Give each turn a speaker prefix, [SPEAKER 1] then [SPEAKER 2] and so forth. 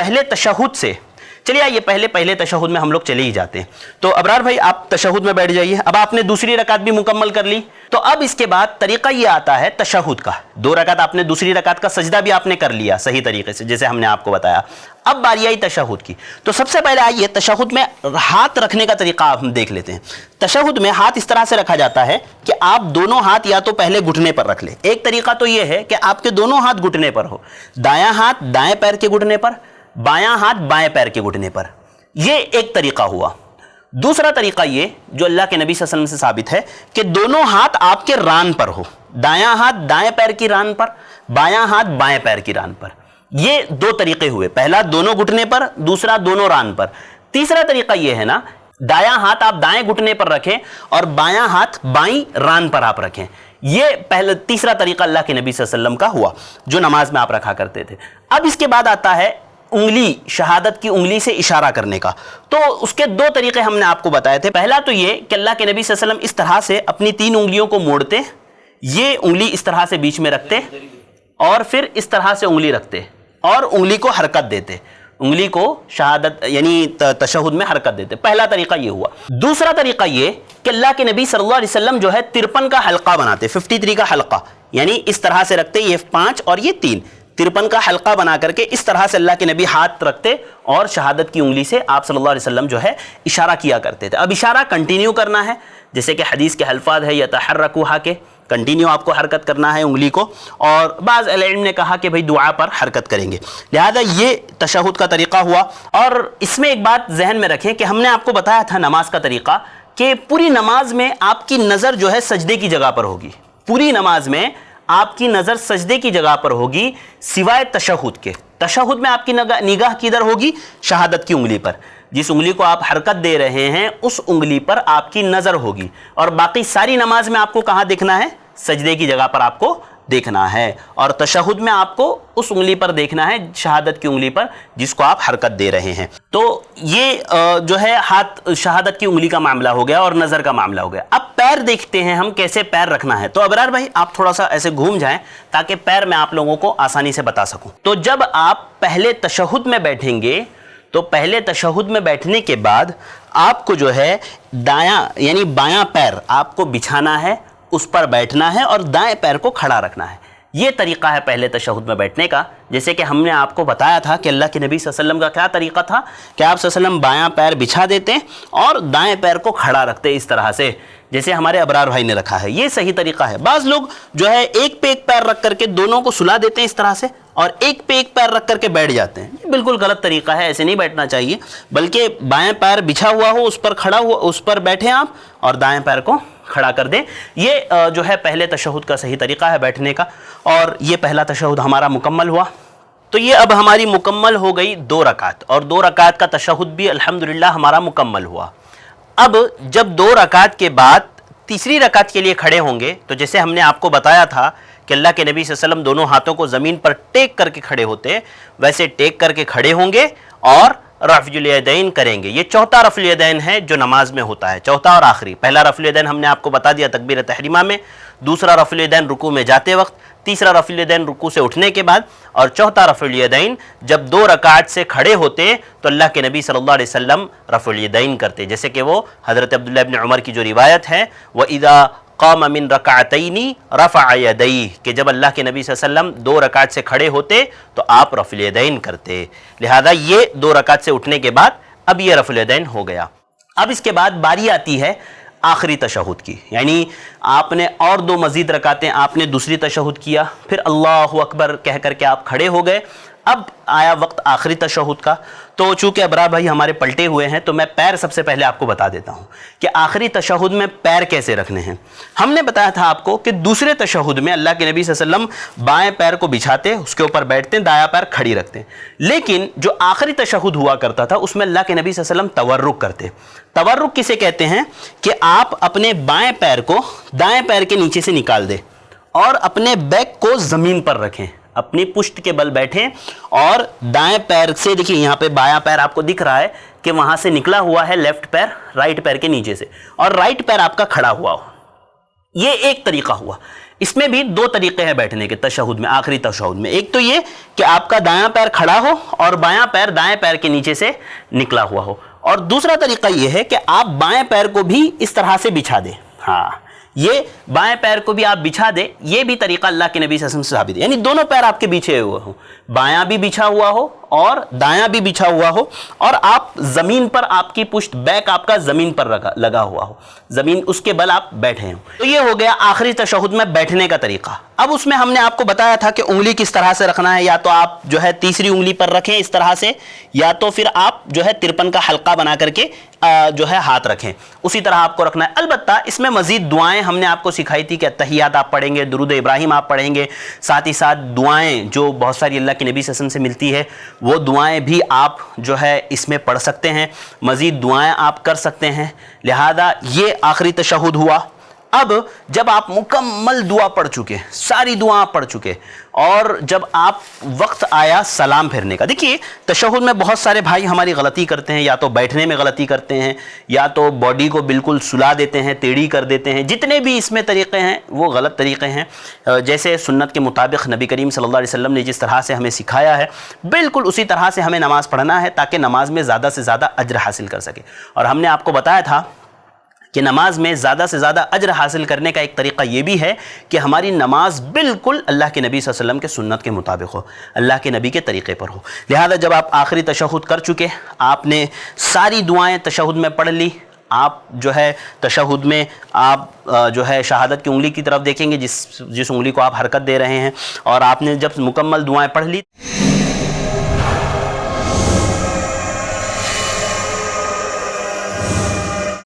[SPEAKER 1] پہلے تشہد سے، چلیے یہ پہلے تشہد میں ہم لوگ چلے ہی جاتے ہیں. تو ابرار بھائی آپ تشہد میں بیٹھ جائیے. اب آپ نے دوسری رکعت بھی مکمل کر لی، تو اب اس کے بعد طریقہ یہ آتا ہے تشہد کا. 2 رکعت آپ نے، دوسری رکعت کا سجدہ بھی آپ نے کر لیا صحیح طریقے سے جیسے ہم نے آپ کو بتایا. اب باری آئی تشہد کی. تو سب سے پہلے آئیے تشہد میں ہاتھ رکھنے کا طریقہ ہم دیکھ لیتے ہیں. تشہد میں ہاتھ اس طرح سے رکھا جاتا ہے کہ آپ دونوں ہاتھ یا تو پہلے گھٹنے پر رکھ لیں. ایک طریقہ تو یہ ہے کہ آپ کے دونوں ہاتھ گھٹنے پر ہو، دایاں ہاتھ دائیں پیر کے گھٹنے پر، بایاں ہاتھ بائیں پیر کے گھٹنے پر. یہ ایک طریقہ ہوا. دوسرا طریقہ یہ جو اللہ کے نبی صلی اللہ علیہ وسلم سے ثابت ہے کہ دونوں ہاتھ آپ کے ران پر ہو، دایاں ہاتھ دائیں پیر کی ران پر، بایاں ہاتھ بائیں پیر کی ران پر. یہ 2 طریقے ہوئے، پہلا دونوں گھٹنے پر، دوسرا دونوں ران پر. تیسرا طریقہ یہ ہے نا، دایاں ہاتھ آپ دائیں گھٹنے پر رکھیں اور بایاں ہاتھ بائیں ران پر آپ رکھیں. یہ تیسرا طریقہ اللہ کے نبی صلی اللہ علیہ وسلم کا ہوا جو نماز میں آپ رکھا کرتے تھے. اب اس کے بعد آتا ہے انگلی، شہادت کی انگلی سے اشارہ کرنے کا. تو اس کے 2 طریقے ہم نے آپ کو بتائے تھے. پہلا تو یہ کہ اللہ کے نبی صلی اللہ علیہ وسلم اس طرح سے اپنی 3 انگلیوں کو موڑتے، یہ انگلی اس طرح سے بیچ میں رکھتے اور پھر اس طرح سے انگلی رکھتے اور انگلی کو حرکت دیتے، انگلی کو شہادت یعنی تشہد میں حرکت دیتے. پہلا طریقہ یہ ہوا. دوسرا طریقہ یہ کہ اللہ کے نبی صلی اللہ علیہ وسلم جو ہے 53 کا حلقہ بناتے، 53 کا حلقہ، یعنی اس طرح سے رکھتے، یہ 5 اور یہ 3، 53 کا حلقہ بنا کر کے اس طرح سے اللہ کے نبی ہاتھ رکھتے اور شہادت کی انگلی سے آپ صلی اللہ علیہ وسلم جو ہے اشارہ کیا کرتے تھے. اب اشارہ کنٹینیو کرنا ہے، جیسے کہ حدیث کے الفاظ ہے یتحرکوہا کے، کنٹینیو آپ کو حرکت کرنا ہے انگلی کو. اور بعض علم نے کہا کہ بھئی دعا پر حرکت کریں گے. لہذا یہ تشہد کا طریقہ ہوا. اور اس میں ایک بات ذہن میں رکھیں کہ ہم نے آپ کو بتایا تھا نماز کا طریقہ کہ پوری نماز میں آپ کی نظر جو ہے سجدے کی جگہ پر ہوگی. پوری نماز میں آپ کی نظر سجدے کی جگہ پر ہوگی سوائے تشہد کے. تشہد میں آپ کی نگاہ کدھر ہوگی؟ شہادت کی انگلی پر. جس انگلی کو آپ حرکت دے رہے ہیں اس انگلی پر آپ کی نظر ہوگی. اور باقی ساری نماز میں آپ کو کہاں دیکھنا ہے؟ سجدے کی جگہ پر آپ کو دیکھنا ہے. اور تشہد میں آپ کو اس انگلی پر دیکھنا ہے، شہادت کی انگلی پر جس کو آپ حرکت دے رہے ہیں. تو یہ جو ہے ہاتھ شہادت کی انگلی کا معاملہ ہو گیا اور نظر کا معاملہ ہو گیا. اب پیر دیکھتے ہیں ہم کیسے پیر رکھنا ہے. تو ابرار بھائی آپ تھوڑا سا ایسے گھوم جائیں تاکہ پیر میں آپ لوگوں کو آسانی سے بتا سکوں. تو جب آپ پہلے تشہد میں بیٹھیں گے تو پہلے تشہد میں بیٹھنے کے بعد آپ کو جو ہے دایاں یعنی بایاں پیر آپ کو بچھانا ہے، اس پر بیٹھنا ہے اور دائیں پیر کو کھڑا رکھنا ہے. یہ طریقہ ہے پہلے تشہد میں بیٹھنے کا. جیسے کہ ہم نے آپ کو بتایا تھا کہ اللہ کے نبی صلی اللہ علیہ وسلم کا کیا طریقہ تھا کہ آپ صلی اللہ علیہ وسلم بایاں پیر بچھا دیتے اور دائیں پیر کو کھڑا رکھتے اس طرح سے جیسے ہمارے ابرار بھائی نے رکھا ہے. یہ صحیح طریقہ ہے. بعض لوگ جو ہے ایک پہ ایک پیر رکھ کر کے دونوں کو سلا دیتے ہیں اس طرح سے اور ایک پہ ایک پیر رکھ کر کے بیٹھ جاتے ہیں. یہ بالکل غلط طریقہ ہے، ایسے نہیں بیٹھنا چاہیے. بلکہ بائیں پیر بچھا ہوا ہو، اس پر کھڑا ہوا، اس پر بیٹھیں آپ اور دائیں پیر کو کھڑا کر دیں. یہ جو ہے پہلے تشہد کا صحیح طریقہ ہے بیٹھنے کا. اور یہ پہلا تشہد ہمارا مکمل ہوا. تو یہ اب ہماری مکمل ہو گئی 2 رکعت اور 2 رکعت کا تشہد بھی الحمدللہ ہمارا مکمل ہوا. اب جب 2 رکعت کے بعد تیسری رکعت کے لیے کھڑے ہوں گے تو جیسے ہم نے آپ کو بتایا تھا کہ اللہ کے نبی صلی اللہ علیہ وسلم دونوں ہاتھوں کو زمین پر ٹیک کر کے کھڑے ہوتے، ویسے ٹیک کر کے کھڑے ہوں گے اور رفع الیدین کریں گے. یہ چوتھا رفع الیدین ہے جو نماز میں ہوتا ہے، چوتھا اور آخری. پہلا رفع الیدین ہم نے آپ کو بتا دیا تکبیر تحریمہ میں، دوسرا رفع الیدین رکوع میں جاتے وقت، تیسرا رفع الیدین رکوع سے اٹھنے کے بعد، اور چوتھا رفع الیدین جب 2 رکعت سے کھڑے ہوتے تو اللہ کے نبی صلی اللہ علیہ وسلم رفع الیدین کرتے. جیسے کہ وہ حضرت عبداللہ ابن عمر کی جو روایت ہے وَإِذَا قام من رکعتین رفع یدیہ، کہ جب اللہ کے نبی صلی اللہ علیہ وسلم 2 رکعت سے کھڑے ہوتے تو آپ رفع الیدین کرتے. لہذا یہ 2 رکعت سے اٹھنے کے بعد اب یہ رفع الیدین ہو گیا. اب اس کے بعد باری آتی ہے آخری تشہد کی، یعنی آپ نے اور 2 مزید رکعتیں آپ نے دوسری تشہد کیا، پھر اللہ اکبر کہہ کر کے آپ کھڑے ہو گئے. اب آیا وقت آخری تشہد کا. تو چونکہ ابرار بھائی ہمارے پلٹے ہوئے ہیں تو میں پیر سب سے پہلے آپ کو بتا دیتا ہوں کہ آخری تشہد میں پیر کیسے رکھنے ہیں. ہم نے بتایا تھا آپ کو کہ دوسرے تشہد میں اللہ کے نبی صلی اللہ علیہ وسلم بائیں پیر کو بچھاتے، اس کے اوپر بیٹھتے، دایاں پیر کھڑی رکھتے. لیکن جو آخری تشہد ہوا کرتا تھا اس میں اللہ کے نبی صلی اللہ علیہ وسلم تورک کرتے. تورک کسے کہتے ہیں کہ آپ اپنے بائیں پیر کو دائیں پیر کے نیچے سے نکال دیں اور اپنے بیک کو زمین پر رکھیں، اپنی پشت کے بل بیٹھیں اور دائیں پیر سے، دیکھیں یہاں پہ بایاں پیر آپ کو دکھ رہا ہے کہ وہاں سے نکلا ہوا ہے لیفٹ پیر رائٹ پیر کے نیچے سے، اور رائٹ پیر آپ کا کھڑا ہوا ہو. یہ ایک طریقہ ہوا. اس میں بھی دو طریقے ہیں بیٹھنے کے تشہد میں، آخری تشہد میں. ایک تو یہ کہ آپ کا دایاں پیر کھڑا ہو اور بایاں پیر دائیں پیر کے نیچے سے نکلا ہوا ہو، اور دوسرا طریقہ یہ ہے کہ آپ بائیں پیر کو بھی اس طرح سے بچھا دیں. ہاں، یہ بائیں پیر کو بھی آپ بچھا دیں، یہ بھی طریقہ اللہ کے نبی صلی اللہ علیہ وسلم سے ثابت ہے. یعنی دونوں پیر آپ کے بچھے ہوئے ہوں، بایاں بھی بچھا ہوا ہو اور دایاں بھی بچھا ہوا ہو، اور آپ زمین پر، آپ کی پشت، بیک آپ کا زمین پر لگا ہوا ہو، زمین اس کے بل آپ بیٹھے ہوں. تو یہ ہو گیا آخری تشہد میں بیٹھنے کا طریقہ. اب اس میں ہم نے آپ کو بتایا تھا کہ انگلی کس طرح سے رکھنا ہے. یا تو آپ جو ہے تیسری انگلی پر رکھیں اس طرح سے، یا تو پھر آپ جو ہے 53 کا حلقہ بنا کر کے جو ہے ہاتھ رکھیں، اسی طرح آپ کو رکھنا ہے. البتہ اس میں مزید دعائیں ہم نے آپ کو سکھائی تھی کہ تحیات آپ پڑھیں گے، درود ابراہیم آپ پڑھیں گے، ساتھ ہی ساتھ دعائیں جو بہت ساری اللہ کے نبی صلی اللہ علیہ وسلم سے ملتی ہے وہ دعائیں بھی آپ جو ہے اس میں پڑھ سکتے ہیں، مزید دعائیں آپ کر سکتے ہیں. لہذا یہ آخری تشہد ہوا. اب جب آپ مکمل دعا پڑھ چکے، ساری دعا پڑھ چکے، اور جب آپ وقت آیا سلام پھیرنے کا. دیکھیے تشہد میں بہت سارے بھائی ہماری غلطی کرتے ہیں، یا تو بیٹھنے میں غلطی کرتے ہیں، یا تو باڈی کو بالکل سلا دیتے ہیں، ٹیڑھی کر دیتے ہیں. جتنے بھی اس میں طریقے ہیں وہ غلط طریقے ہیں. جیسے سنت کے مطابق نبی کریم صلی اللہ علیہ وسلم نے جس طرح سے ہمیں سکھایا ہے، بالکل اسی طرح سے ہمیں نماز پڑھنا ہے تاکہ نماز میں زیادہ سے زیادہ اجر حاصل کر سکے. اور ہم نے آپ کو بتایا تھا کہ نماز میں زیادہ سے زیادہ اجر حاصل کرنے کا ایک طریقہ یہ بھی ہے کہ ہماری نماز بالکل اللہ کے نبی صلی اللہ علیہ وسلم کے سنت کے مطابق ہو، اللہ کے نبی کے طریقے پر ہو. لہذا جب آپ آخری تشہد کر چکے، آپ نے ساری دعائیں تشہد میں پڑھ لی، آپ جو ہے تشہد میں آپ جو ہے شہادت کی انگلی کی طرف دیکھیں گے، جس انگلی کو آپ حرکت دے رہے ہیں، اور آپ نے جب مکمل دعائیں پڑھ لی